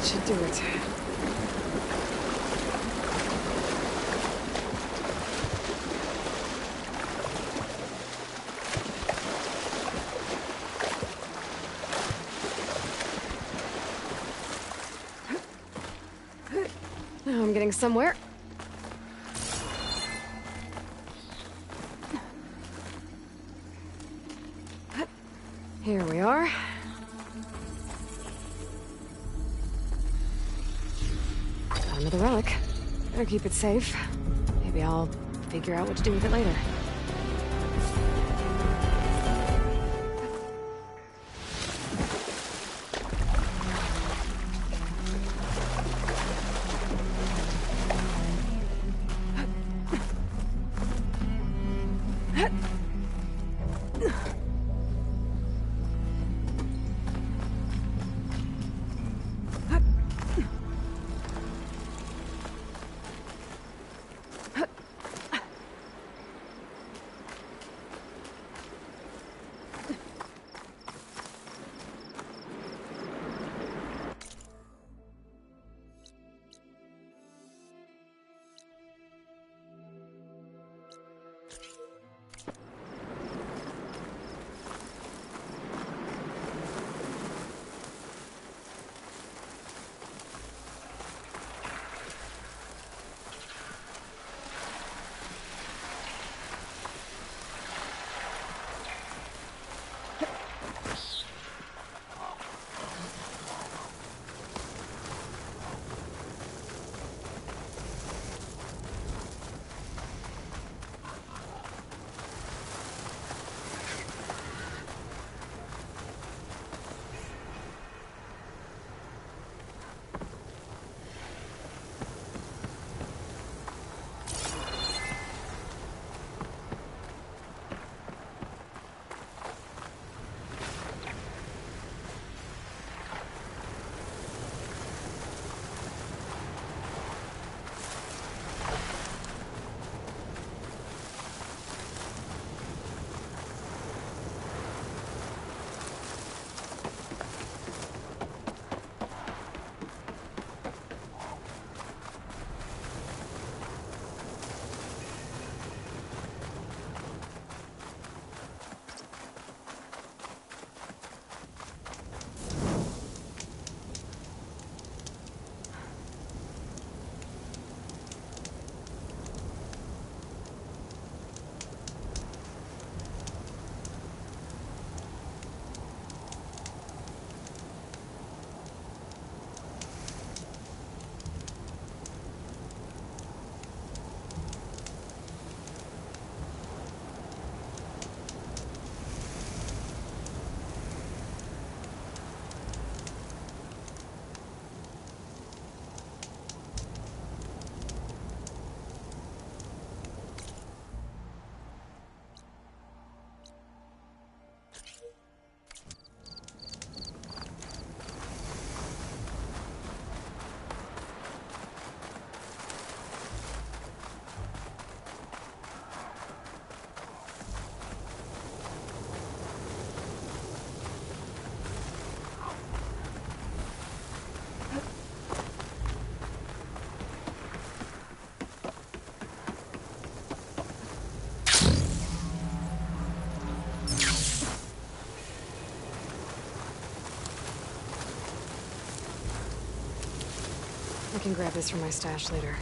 should do it. Now I'm getting somewhere. Here we are. Got another relic. Better keep it safe. Maybe I'll figure out what to do with it later. I can grab this from my stash later.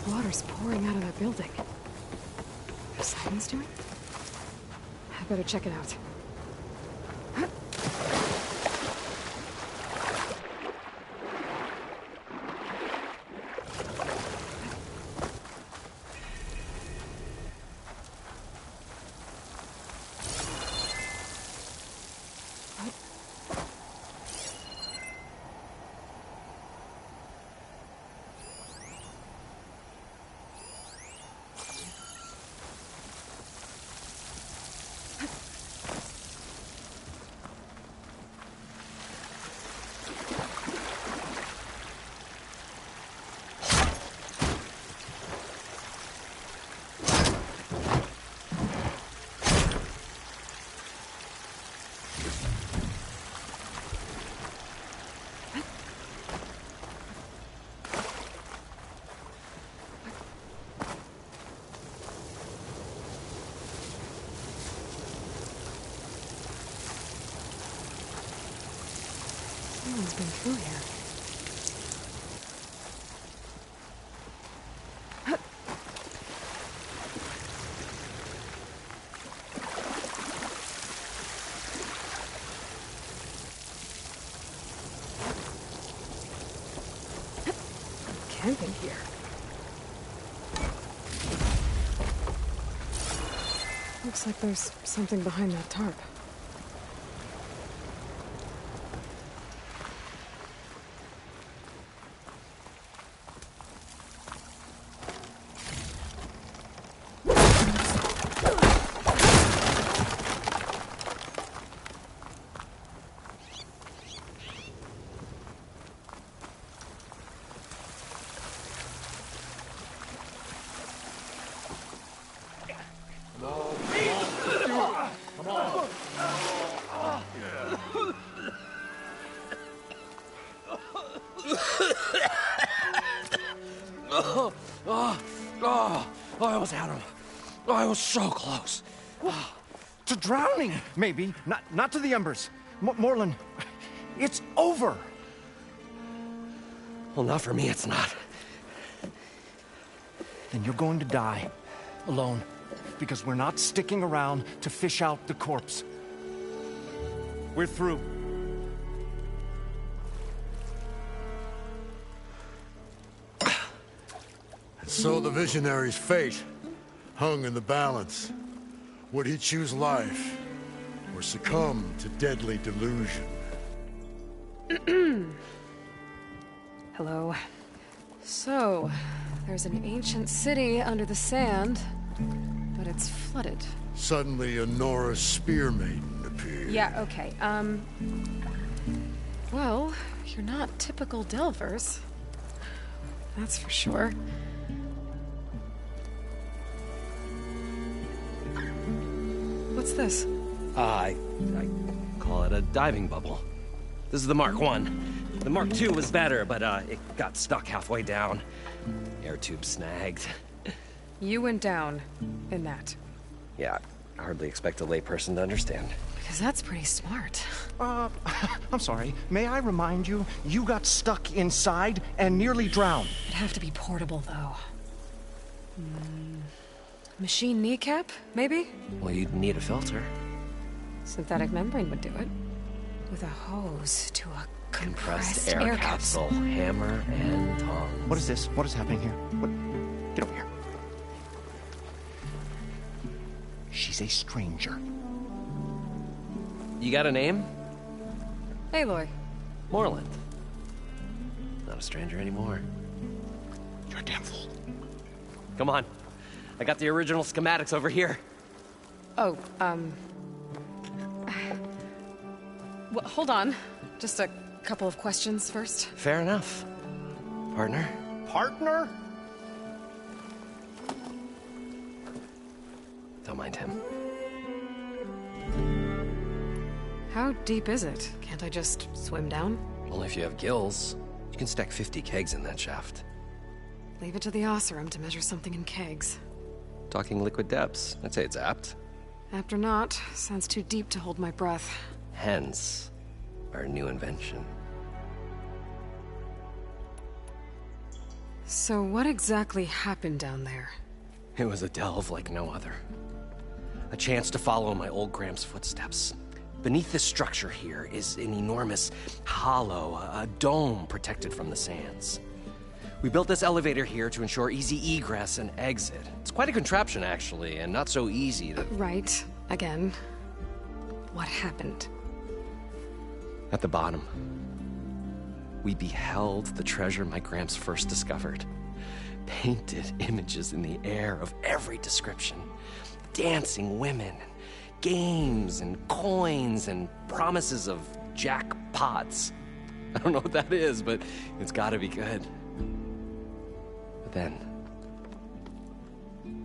Water's pouring out of that building. Are sirens doing? Have Better check it out. Someone's been through here. Camping here. Looks like there's something behind that tarp. I almost had him. I was so close. To drowning, maybe. Not to the embers. Moreland, it's over. Well, not for me, it's not. Then you're going to die. Alone. Because we're not sticking around to fish out the corpse. We're through. So the visionary's fate hung in the balance. Would he choose life or succumb to deadly delusion? Hello. So, there's an ancient city under the sand, but it's flooded. Suddenly a Nora spear maiden appeared. Yeah, okay. Well, you're not typical Delvers. That's for sure. What's this? I call it a diving bubble. This is the Mark 1. The Mark 2 was better, but it got stuck halfway down. Air tube snagged. You went down in that. Yeah, I hardly expect a layperson to understand. Because that's pretty smart. I'm sorry. May I remind you, you got stuck inside and nearly drowned. It'd have to be portable, though. Machine kneecap, maybe? Well, you'd need a filter. Synthetic membrane would do it. With a hose to a compressed air capsule. Hammer and tongs. What is this? What is happening here? What? Get over here. She's a stranger. You got a name? Aloy. Moreland. Not a stranger anymore. You're a damn fool. Come on. I got the original schematics over here. Oh, well, hold on. Just a couple of questions first. Fair enough. Partner? Partner? Don't mind him. How deep is it? Can't I just swim down? Only if you have gills. You can stack 50 kegs in that shaft. Leave it to the Oseram to measure something in kegs. Talking liquid depths. I'd say it's apt. Apt or not, sounds too deep to hold my breath. Hence, our new invention. So what exactly happened down there? It was a delve like no other. A chance to follow in my old Gramps' footsteps. Beneath this structure here is an enormous hollow, a dome protected from the sands. We built this elevator here to ensure easy egress and exit. It's quite a contraption, actually, and not so easy to... Right. Again. What happened? At the bottom, we beheld the treasure my Gramps first discovered. Painted images in the air of every description. Dancing women, games and coins and promises of jackpots. I don't know what that is, but it's gotta be good. But then,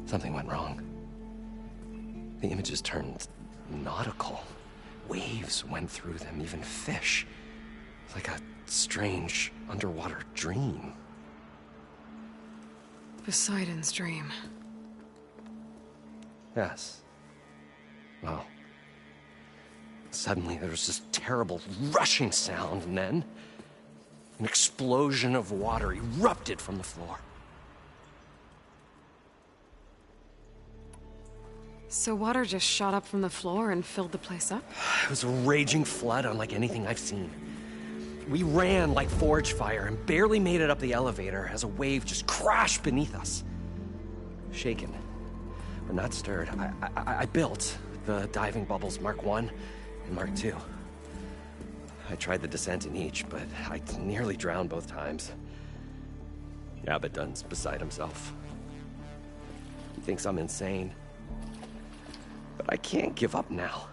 something went wrong. The images turned nautical. Waves went through them, even fish. It's like a strange underwater dream. Poseidon's dream. Yes. Well, suddenly there was this terrible rushing sound, and then an explosion of water erupted from the floor. So water just shot up from the floor and filled the place up? It was a raging flood unlike anything I've seen. We ran like forge fire and barely made it up the elevator as a wave just crashed beneath us. Shaken, but not stirred, I built the diving bubbles Mark I and Mark II. I tried the descent in each, but I nearly drowned both times. Abaddon's beside himself. He thinks I'm insane. But I can't give up now.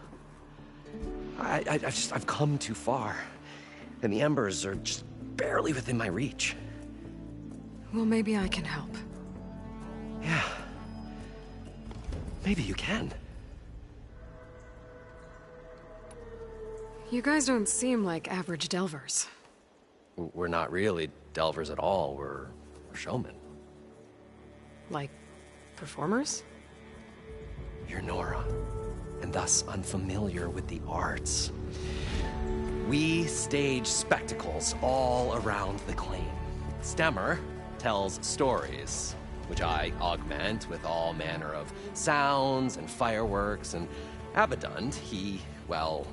I've come too far. And the embers are just barely within my reach. Well, maybe I can help. Yeah. Maybe you can. You guys don't seem like average delvers. We're not really delvers at all. We're showmen. Like, performers? You're Nora, and thus unfamiliar with the arts. We stage spectacles all around the claim. Stemmer tells stories, which I augment with all manner of sounds and fireworks, and Abaddon, he, well...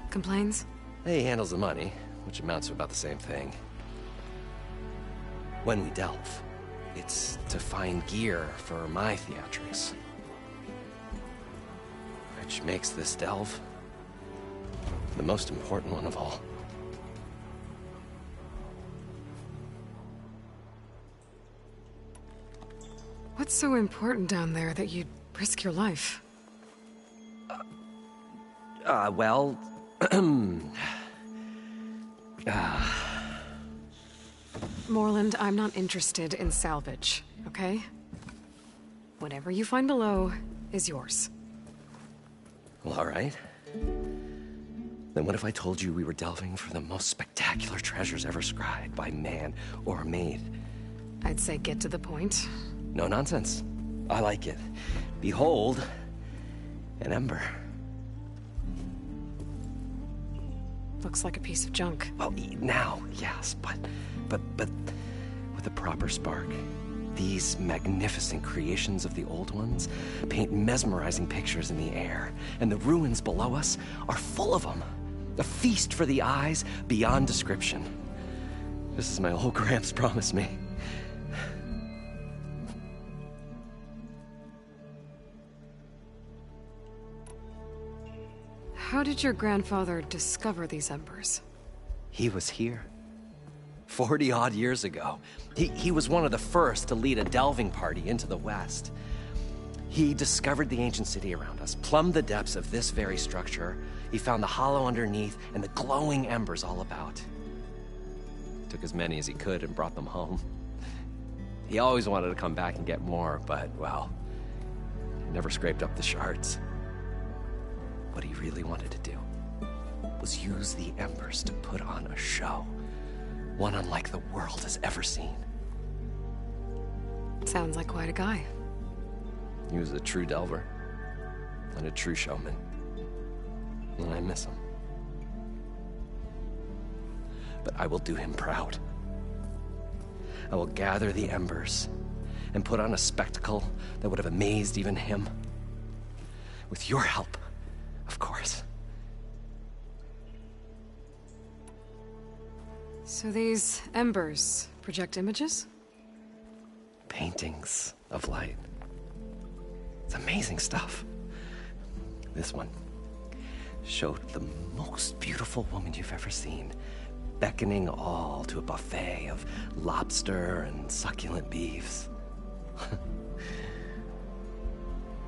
Complains? He handles the money, which amounts to about the same thing. When we delve, it's to find gear for my theatrics. Which makes this delve the most important one of all. What's so important down there that you'd risk your life? Well... Moreland, I'm not interested in salvage, okay? Whatever you find below is yours. Well, all right. Then what if I told you we were delving for the most spectacular treasures ever scribed by man or maid? I'd say get to the point. No nonsense. I like it. Behold, an ember. Looks like a piece of junk. Well, now, yes, but with a proper spark. These magnificent creations of the old ones paint mesmerizing pictures in the air, and the ruins below us are full of them. A feast for the eyes beyond description. This is my old Gramps promised me. How did your grandfather discover these embers? He was here. 40-odd years ago. He was one of the first to lead a delving party into the West. He discovered the ancient city around us, plumbed the depths of this very structure. He found the hollow underneath and the glowing embers all about. Took as many as he could and brought them home. He always wanted to come back and get more, but, well, never scraped up the shards. What he really wanted to do was use the embers to put on a show. One unlike the world has ever seen. Sounds like quite a guy. He was a true delver and a true showman. And I miss him. But I will do him proud. I will gather the embers and put on a spectacle that would have amazed even him. With your help, of course. So these embers project images? Paintings of light. It's amazing stuff. This one showed the most beautiful woman you've ever seen, beckoning all to a buffet of lobster and succulent beefs.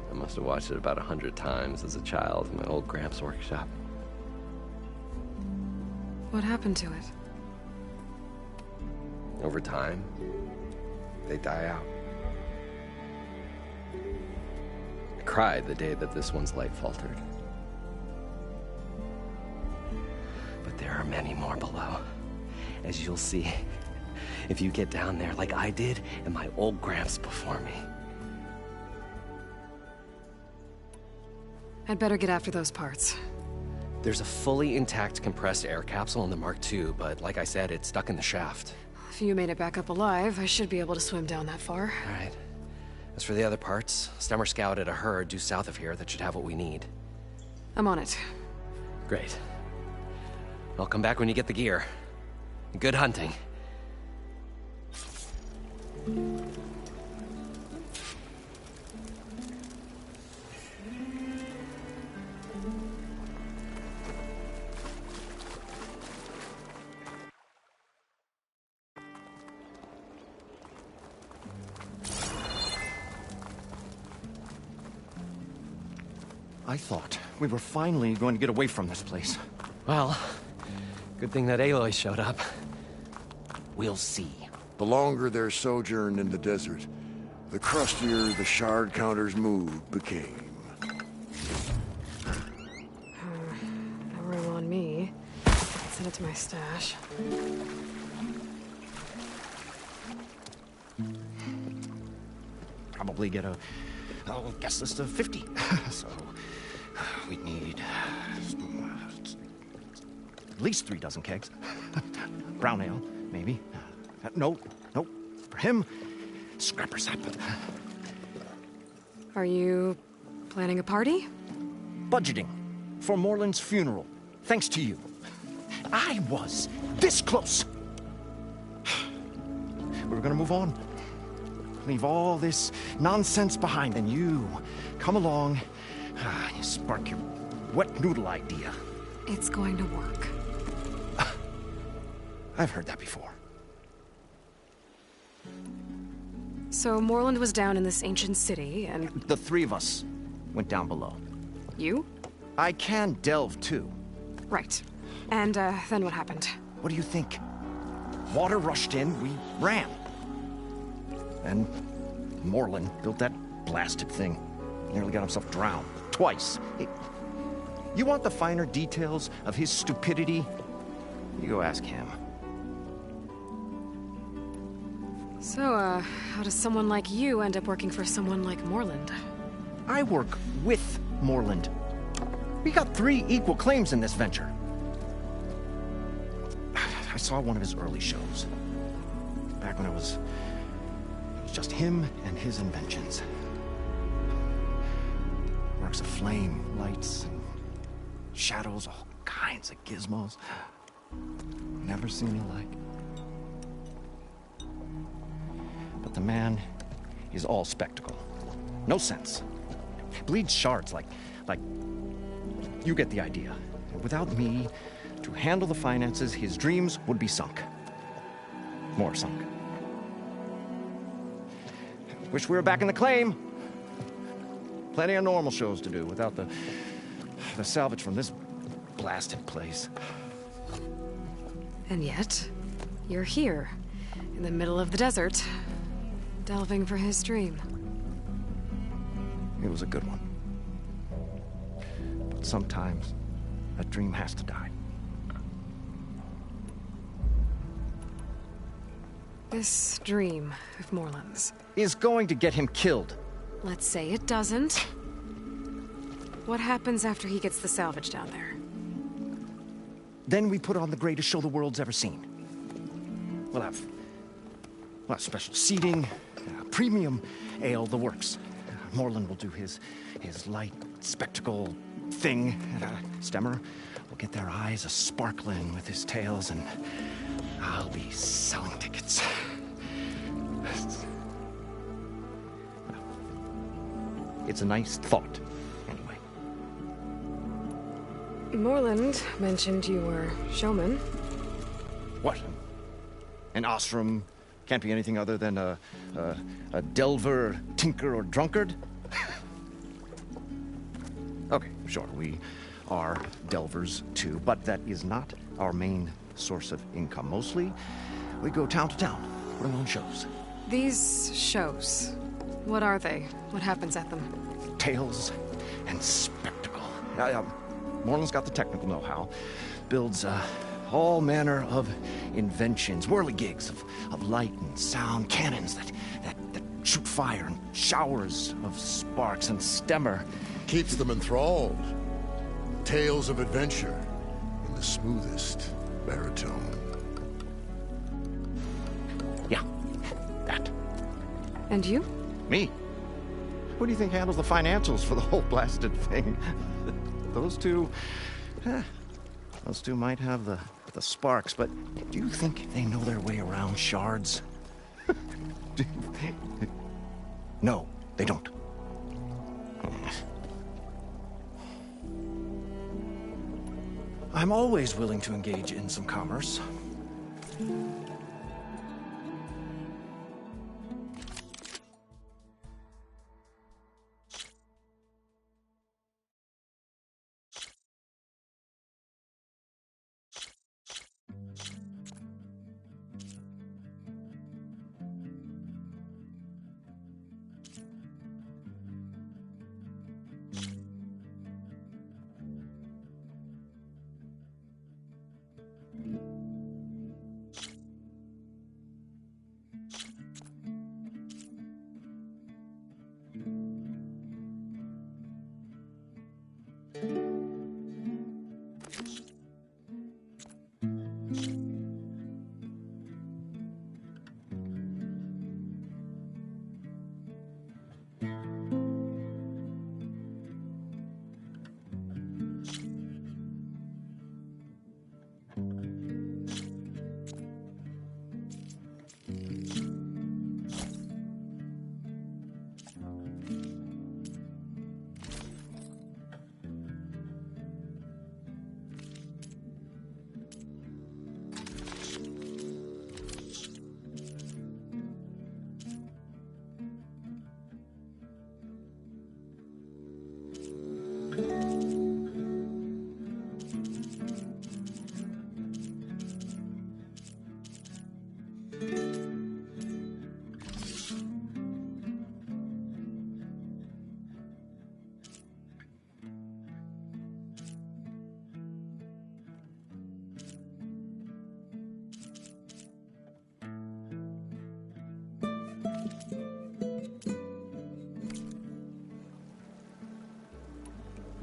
I must have watched it about 100 times as a child in my old Gramps' workshop. What happened to it? Over time, they die out. I cried the day that this one's light faltered. But there are many more below, as you'll see if you get down there like I did and my old Gramps before me. I'd better get after those parts. There's a fully intact compressed air capsule in the Mark II, but like I said, it's stuck in the shaft. If you made it back up alive, I should be able to swim down that far. All right. As for the other parts, Stemmer scouted a herd due south of here that should have what we need. I'm on it. Great. I'll come back when you get the gear. Good hunting. I thought we were finally going to get away from this place. Well, good thing that Aloy showed up. We'll see. The longer their sojourn in the desert, the crustier the shard counter's mood became. No room on me. Send it to my stash. Probably get a guess list of 50. So we'd need at least 3 dozen kegs. Brown ale, maybe. No. For him, scrapper sap. Are you planning a party? Budgeting for Morland's funeral, thanks to you. I was this close. We were gonna move on. Leave all this nonsense behind, and you come along, you spark your wet noodle idea. It's going to work. I've heard that before. So Morland was down in this ancient city, and... The 3 of us went down below. You? I can delve, too. Right. And, then what happened? What do you think? Water rushed in, we ran. And Morland built that blasted thing. Nearly got himself drowned. Twice. You want the finer details of his stupidity? You go ask him. So, how does someone like you end up working for someone like Morland? I work with Morland. We got 3 equal claims in this venture. I saw one of his early shows. Back when it was just him and his inventions. Works of flame, lights, and shadows, all kinds of gizmos. Never seen the like. But the man is all spectacle. No sense. Bleeds shards like... You get the idea. Without me to handle the finances, his dreams would be sunk. More sunk. Wish we were back in the claim. Plenty of normal shows to do without the salvage from this blasted place. And yet, you're here, in the middle of the desert, delving for his dream. It was a good one. But sometimes, a dream has to die. This dream of Morland's Is going to get him killed. let's say it doesn't. What happens after he gets the salvage down there? Then we put on the greatest show the world's ever seen. We'll have special seating, premium ale, the works. Moreland will do his light spectacle thing, and Stemmer will get their eyes a-sparkling with his tales, and I'll be selling tickets. It's a nice thought, anyway. Moreland mentioned you were showman. What? An ashram can't be anything other than a delver, tinker, or drunkard? Okay, sure, we are delvers too, but that is not our main source of income. Mostly, we go town to town, putting on shows. These shows, what are they? What happens at them? Tales and spectacle. Moreland's got the technical know-how. Builds all manner of inventions, whirligigs of light and sound, cannons that shoot fire, and showers of sparks, and Stemmer Keeps them enthralled. Tales of adventure in the smoothest baritone. Yeah, that. And you? Me? Who do you think handles the financials for the whole blasted thing? Those two might have the sparks, but do you think they know their way around shards? No, they don't. I'm always willing to engage in some commerce.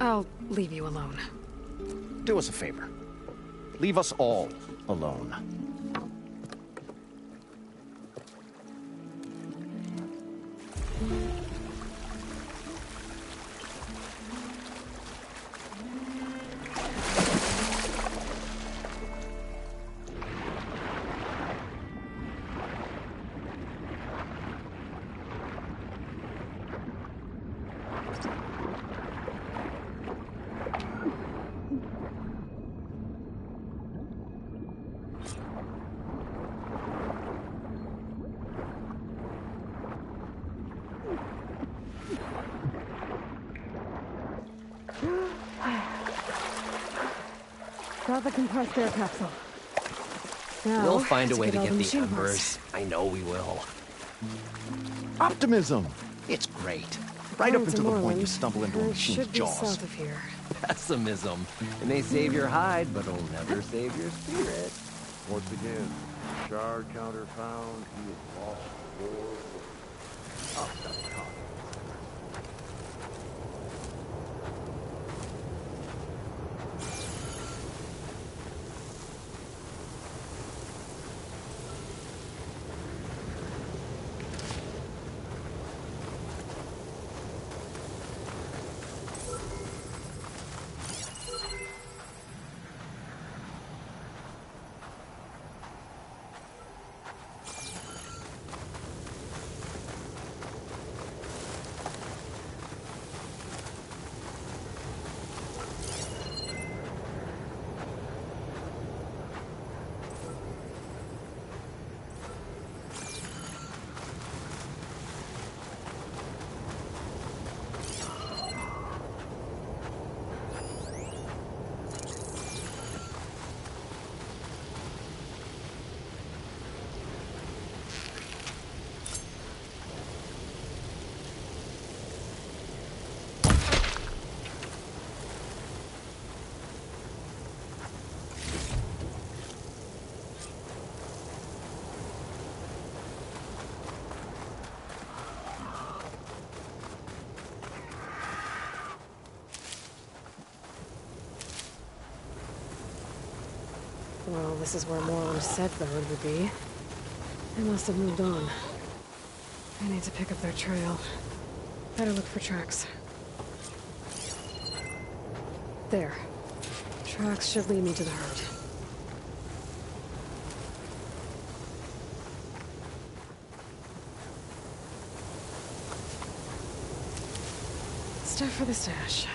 I'll leave you alone. Do us a favor. Leave us all alone. Got the compressed air capsule. Now, We'll find a way to all get the the machine embers. I know we will. Optimism! It's great. Right up According to until the point you Moreland, stumble into a it machine's should be jaws. south of here. Pessimism. It may save your hide, but it'll never save your spirit. Once again, shard counter found. He has lost the war. Oh, that's tough. Well, this is where Moreland said the road would be. They must have moved on. I need to pick up their trail. Better look for tracks. There. Tracks should lead me to the herd. Stuff for the stash.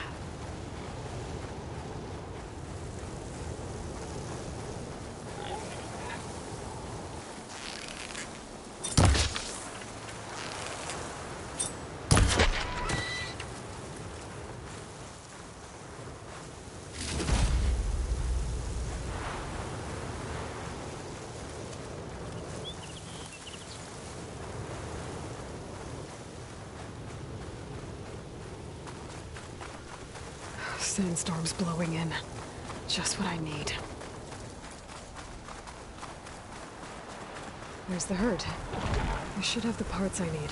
Sandstorm's blowing in. Just what I need. Where's the herd? I should have the parts I need.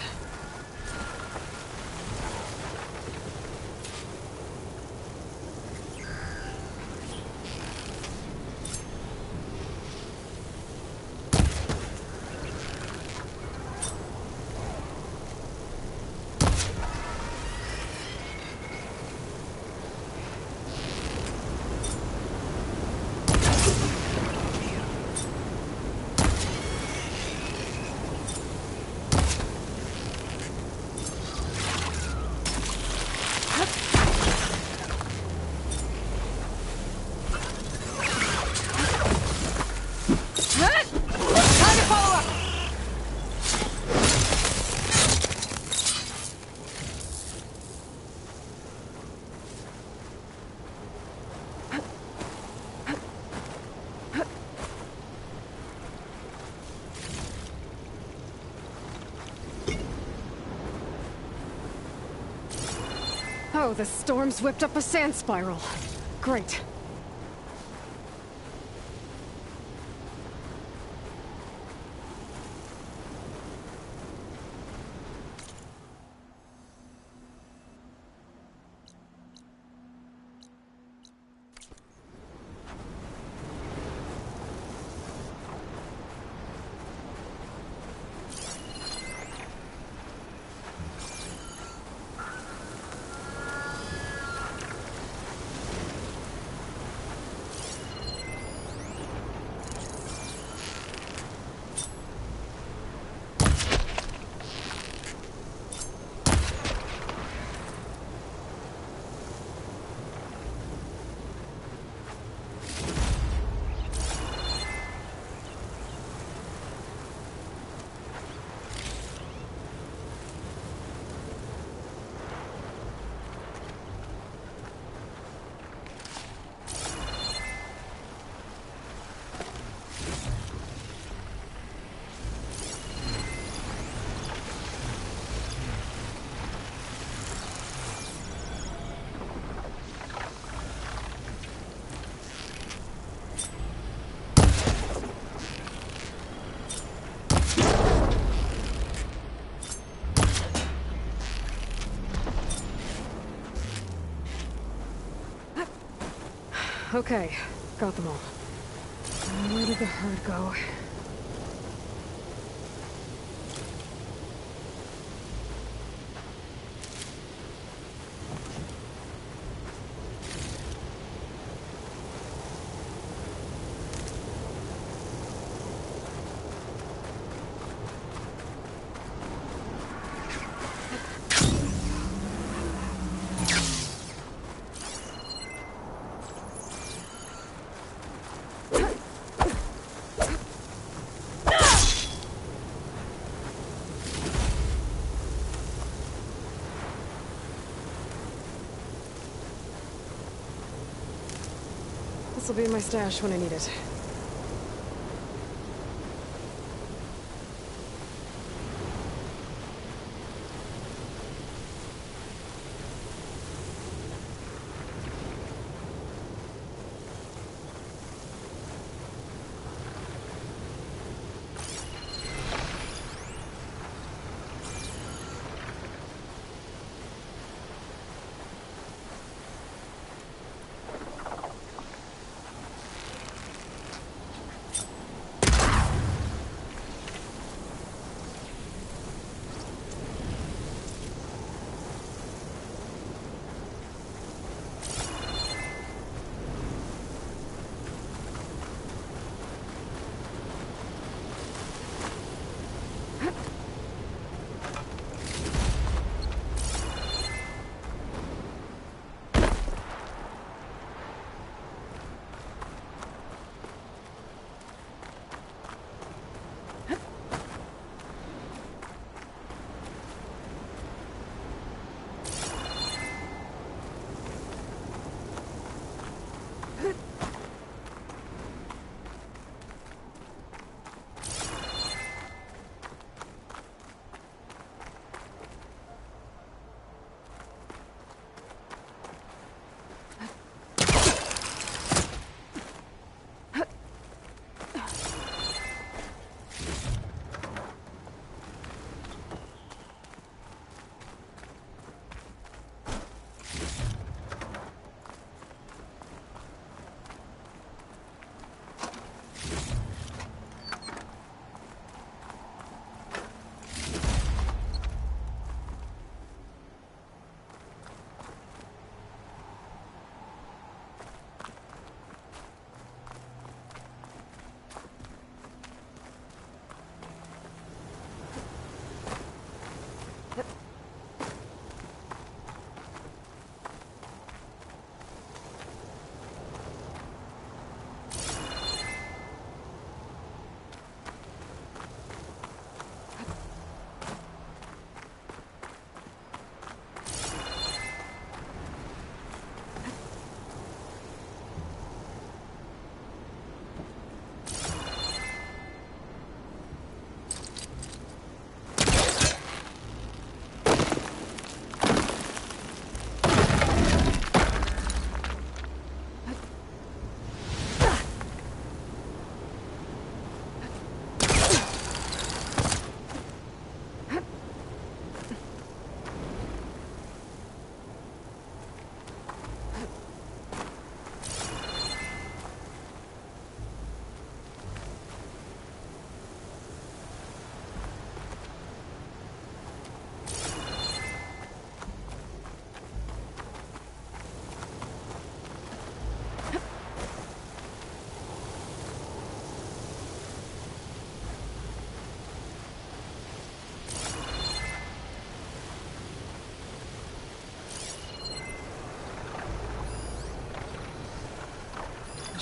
Oh, the storm's whipped up a sand spiral. Great. Okay, got them all. Where did the herd go? This'll be in my stash when I need it.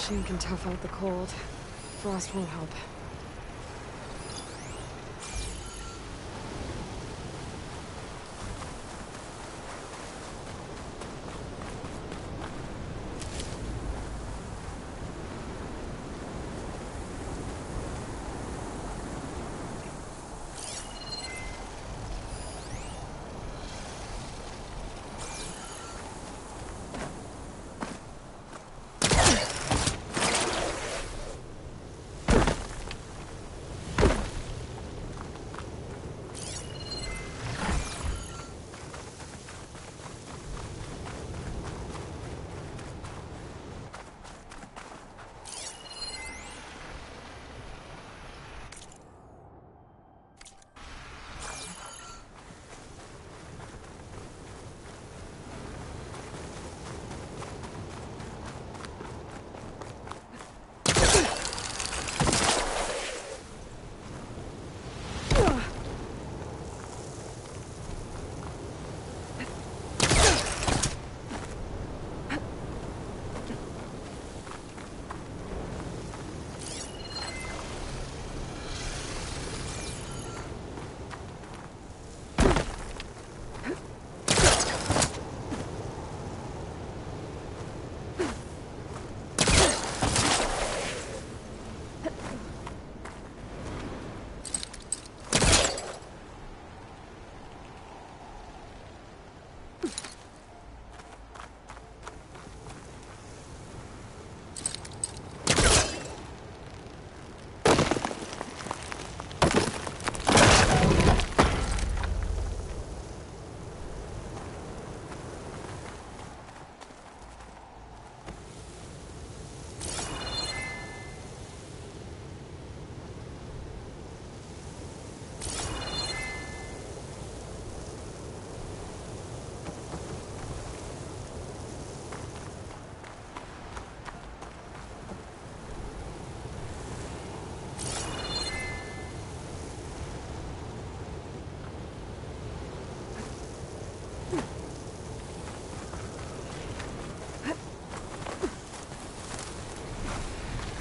machine can tough out the cold. Frost won't help.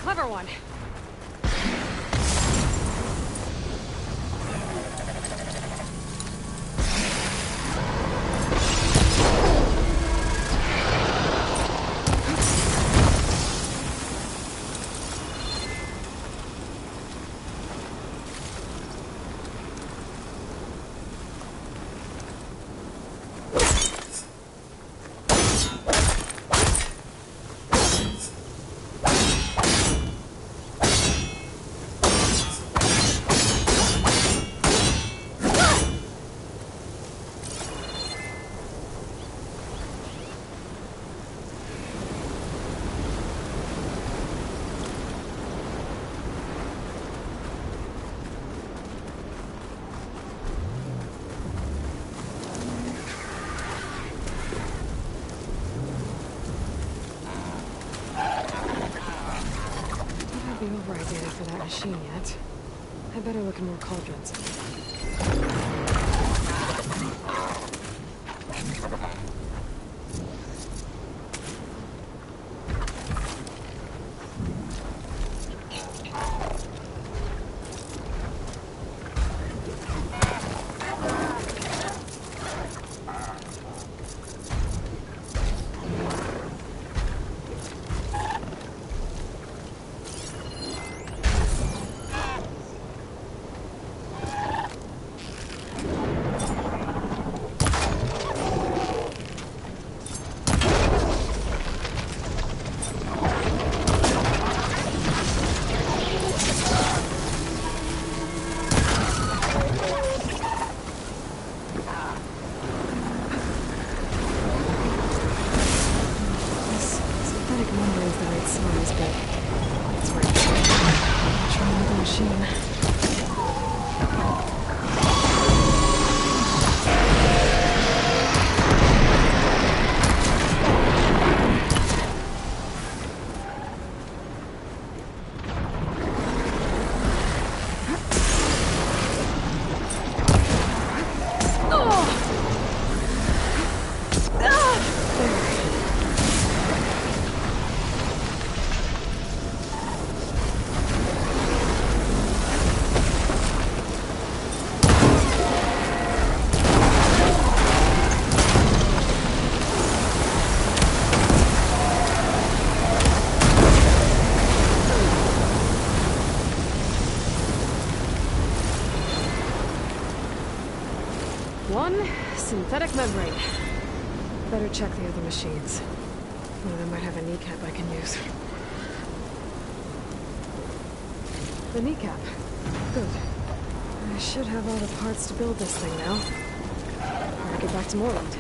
Clever one. Be over idea for that machine yet. I better look at more cauldrons. one synthetic membrane. Better check the other machines. One of them might have a kneecap I can use. The kneecap. Good. I should have all the parts to build this thing now. I'll get back to Moreland.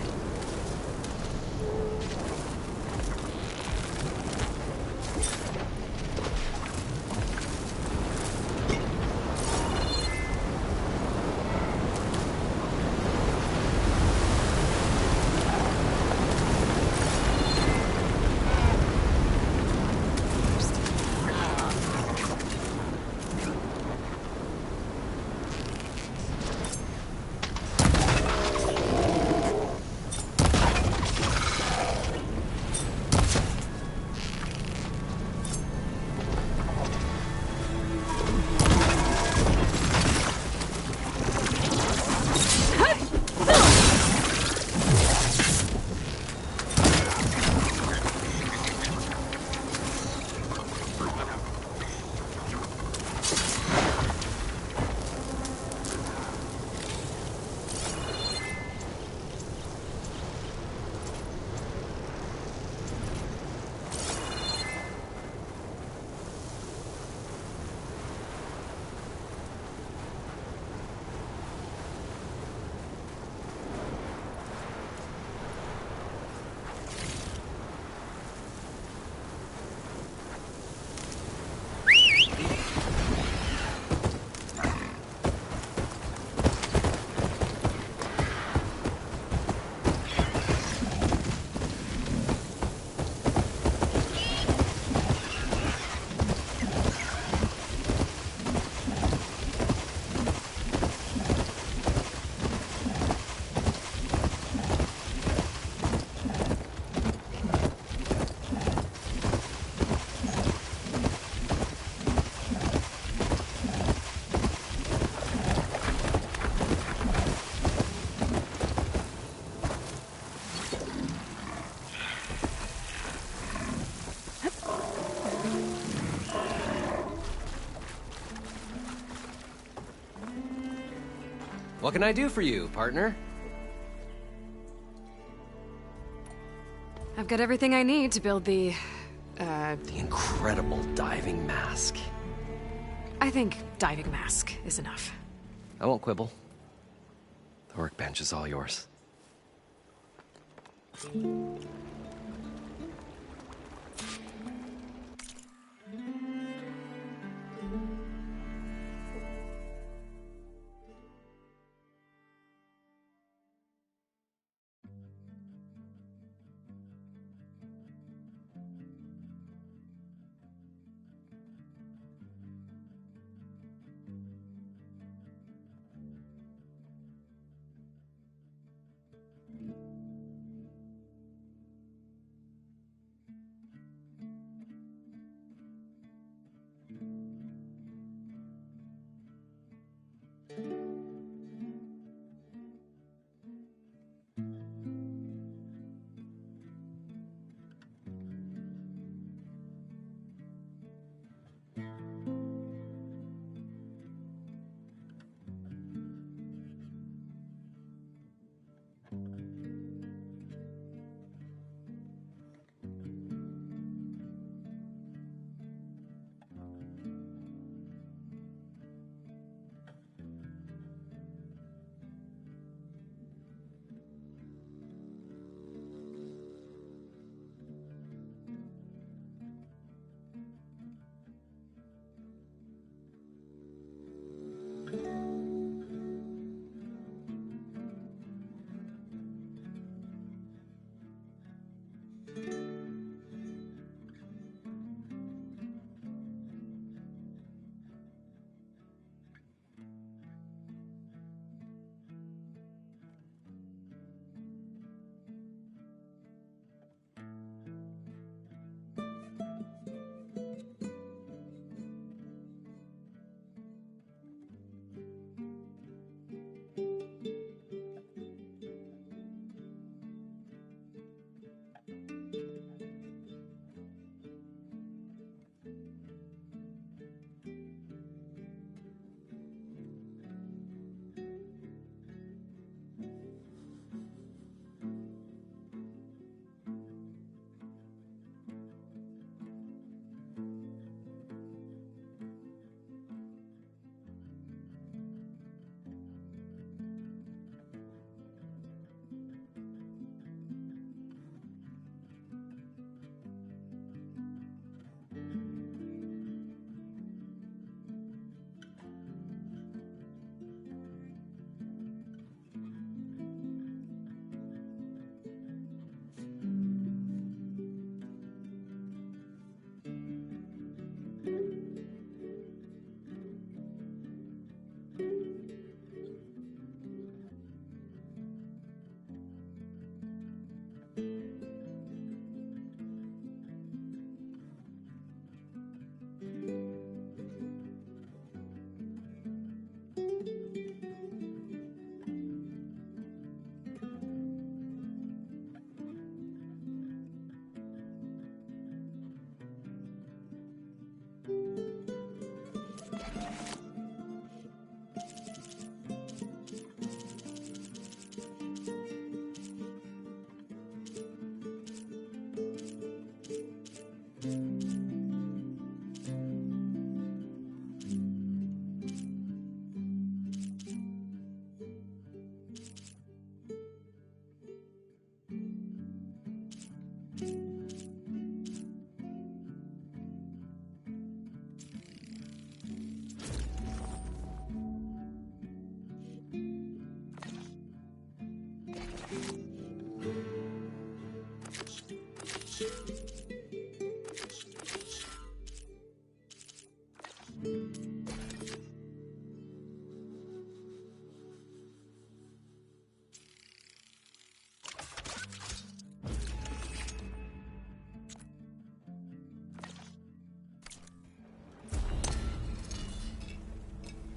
What can I do for you, partner? I've got everything I need to build the incredible diving mask. I think diving mask is enough. I won't quibble. The workbench is all yours.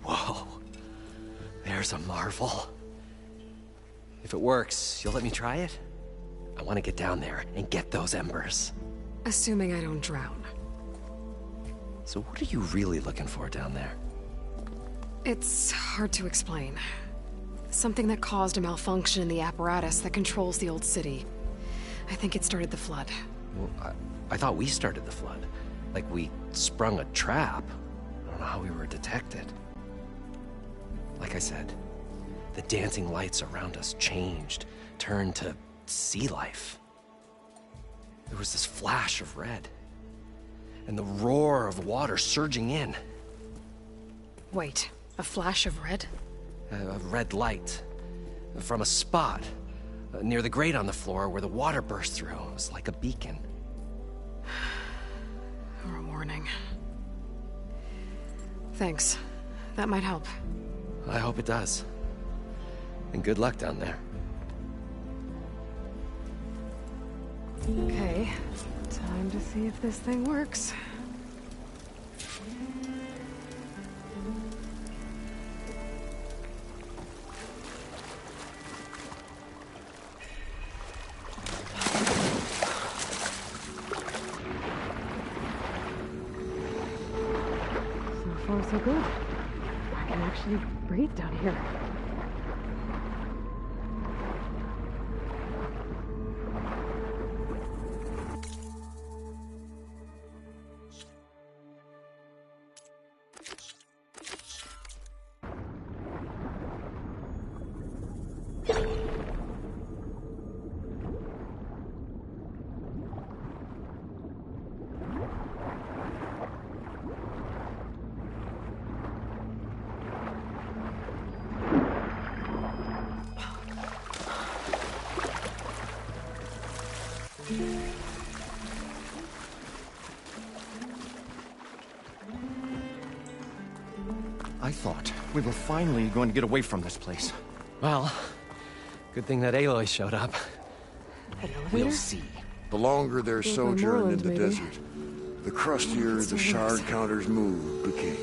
Whoa. There's a marvel. If it works, you'll let me try it? I want to get down there and get those embers. Assuming I don't drown. So what are you really looking for down there? It's hard to explain. Something that caused a malfunction in the apparatus that controls the old city. I think it started the flood. Well, I thought we started the flood. Like we sprung a trap. I don't know how we were detected. Like I said, the dancing lights around us changed, turned to sea life. There was this flash of red, and the roar of water surging in. Wait, a flash of red? A red light from a spot near the grate on the floor where the water burst through. It was like a beacon. Or a warning. Thanks. That might help. I hope it does. And good luck down there. Okay, time to see if this thing works. So far, so good. I can actually breathe down here. I thought we were finally going to get away from this place. Well, good thing that Aloy showed up. An elevator? We'll see. The longer their Goes by sojourn in Moreland, the maybe. desert, the crustier the shard counter's mood became.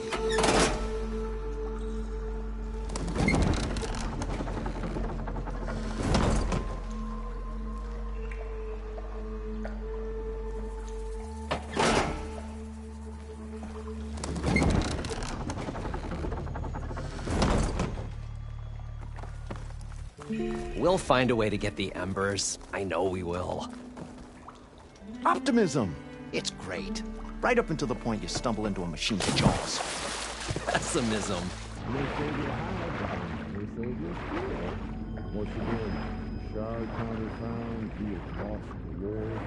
We'll find a way to get the embers. I know we will. Optimism! It's great. Right up until the point you stumble into a machine's jaws. Pessimism. Once again, shard counter found via cross the wall.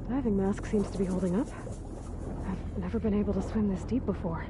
Diving mask seems to be holding up. I've never been able to swim this deep before.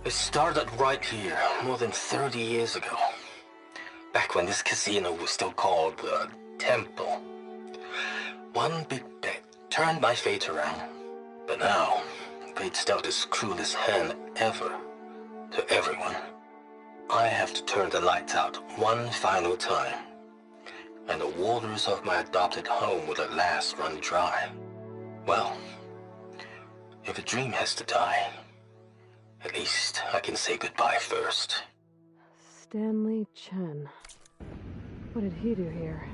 It started right here, more than 30 years ago. Back when this casino was still called the Temple. One big bet turned my fate around. But now, fate's dealt its cruelest hand ever to everyone. I have to turn the lights out one final time. and the waters of my adopted home would at last run dry. Well, if a dream has to die, at least I can say goodbye first. Stanley Chen. What did he do here?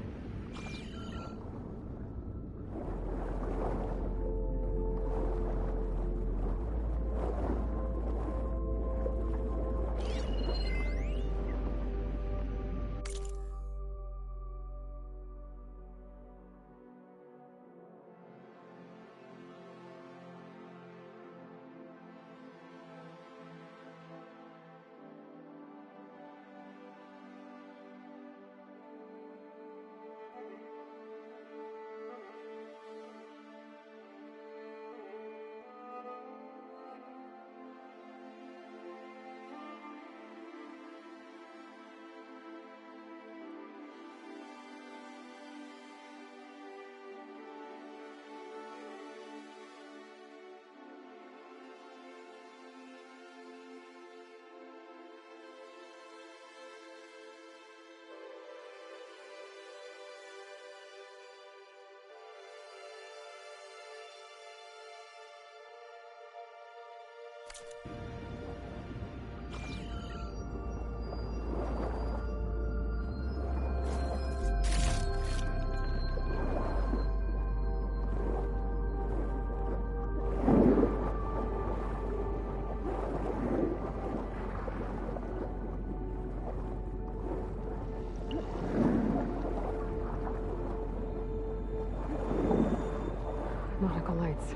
Nautical lights.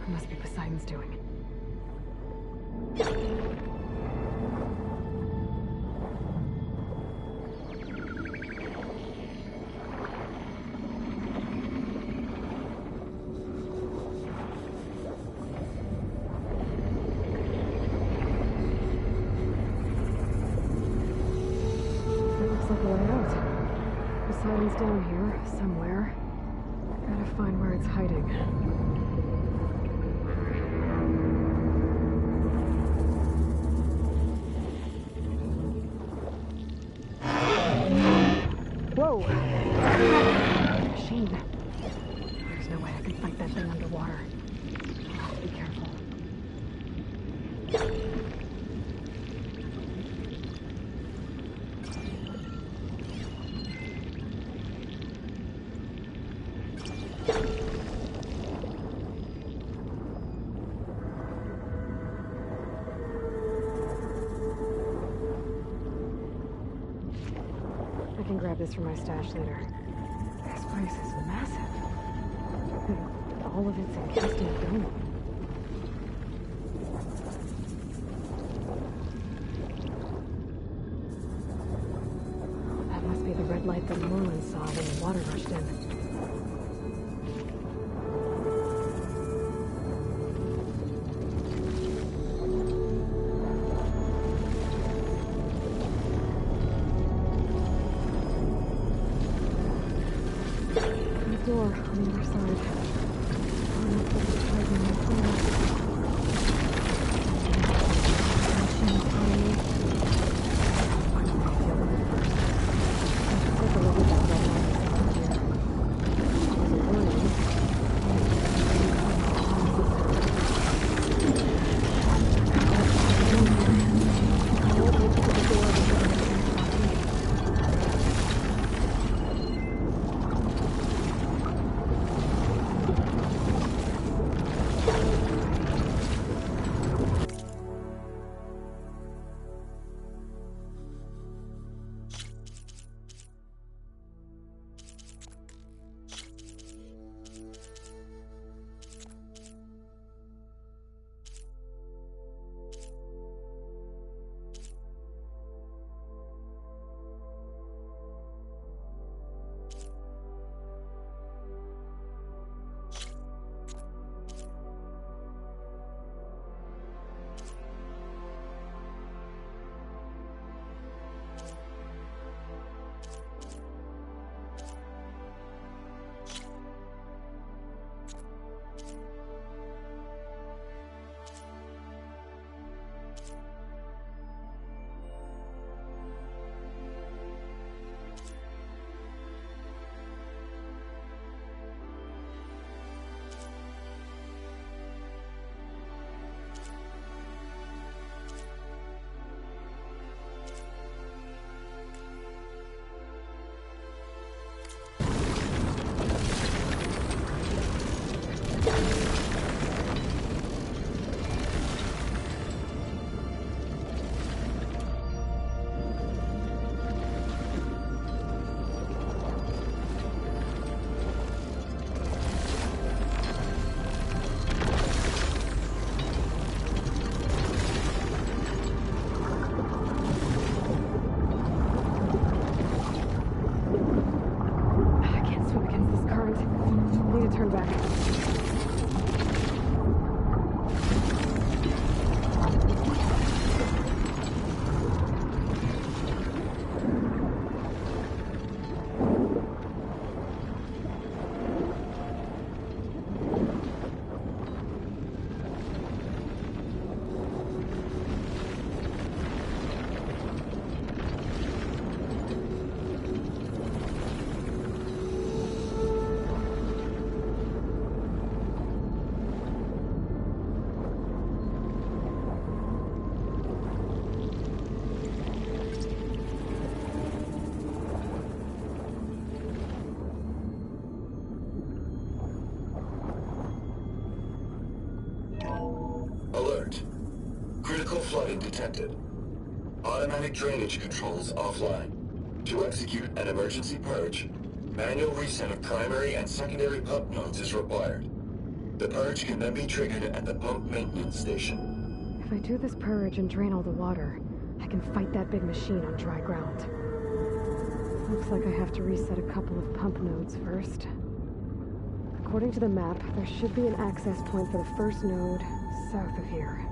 It must be Poseidon's doing. That looks like a way out. Poseidon's down here, somewhere. Gotta find where it's hiding. Whoa! Machine. There's no way I can fight that thing underwater. I'll have to be careful. I can grab this from my stash later. This place is massive. And all of it's encased in a dome. That must be the red light that Merlin saw when the water rushed in. Door on the other side. Oh, no, turn back. Alert. Critical flooding detected. Automatic drainage controls offline. To execute an emergency purge, manual reset of primary and secondary pump nodes is required. The purge can then be triggered at the pump maintenance station. If I do this purge and drain all the water, I can fight that big machine on dry ground. Looks like I have to reset a couple of pump nodes first. According to the map, there should be an access point for the first node south of here.